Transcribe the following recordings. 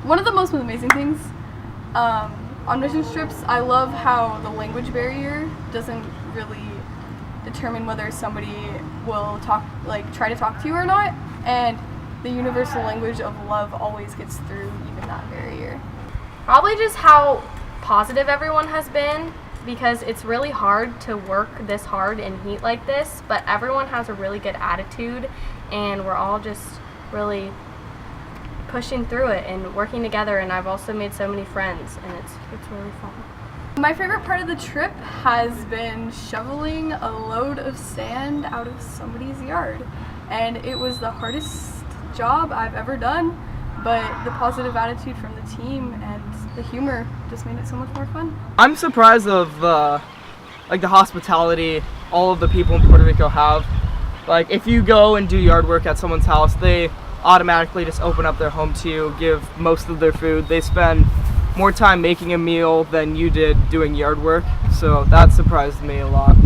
One of the most amazing things on mission trips, I love how the language barrier doesn't really determine whether somebody will try to talk to you or not, and the universal language of love always gets through even that barrier. Probably just how positive everyone has been, because it's really hard to work this hard in heat like this, but everyone has a really good attitude, and we're all just really pushing through it and working together, and I've also made so many friends, and it's really fun. My favorite part of the trip has been shoveling a load of sand out of somebody's yard, and it was the hardest job I've ever done, but the positive attitude from the team and the humor just made it so much more fun. I'm surprised of the hospitality all of the people in Puerto Rico have. Like, if you go and do yard work at someone's house, they automatically just open up their home to you, give most of their food. They spend more time making a meal than you did doing yard work, so that surprised me a lot.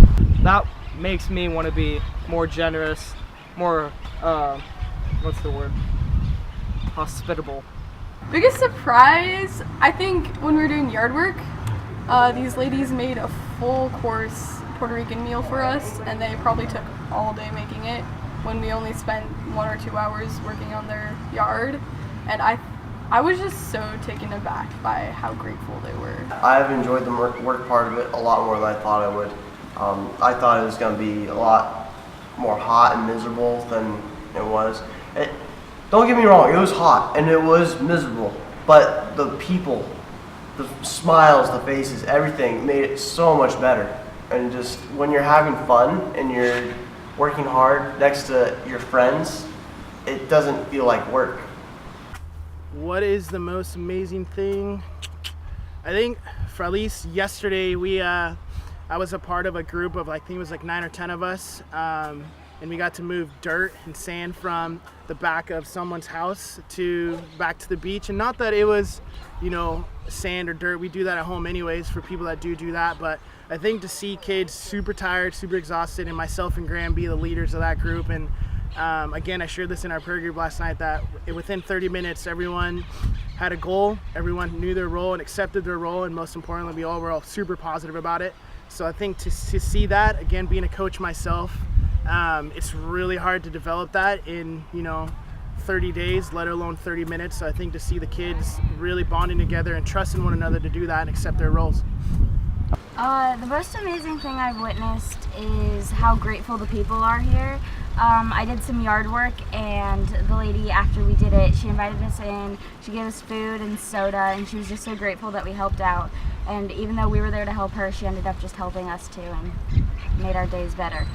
That makes me want to be more generous, more, hospitable. Biggest surprise, I think when we were doing yard work, these ladies made a full course Puerto Rican meal for us, and they probably took all day making it when we only spent 1 or 2 hours working on their yard, and I was just so taken aback by how grateful they were. I've enjoyed the work part of it a lot more than I thought I would. I thought it was going to be a lot more hot and miserable than it was. Don't get me wrong, it was hot and it was miserable, but the people, the smiles, the faces, everything made it so much better. And just when you're having fun and you're working hard next to your friends, it doesn't feel like work. What is the most amazing thing? I think for at least yesterday, I was a part of a group of, I think it was like 9 or 10 of us, and we got to move dirt and sand from the back of someone's house back to the beach. And not that it was, sand or dirt. We do that at home anyways for people that do that. But I think to see kids super tired, super exhausted, and myself and Graham be the leaders of that group. And again, I shared this in our prayer group last night, that within 30 minutes, everyone had a goal, everyone knew their role and accepted their role, and most importantly, we all were all super positive about it. So I think to see that, again, being a coach myself, it's really hard to develop that in 30 days, let alone 30 minutes. So I think to see the kids really bonding together and trusting one another to do that and accept their roles. The most amazing thing I've witnessed is how grateful the people are here. I did some yard work, and the lady, after we did it, she invited us in, she gave us food and soda, and she was just so grateful that we helped out. And even though we were there to help her, she ended up just helping us too and made our days better.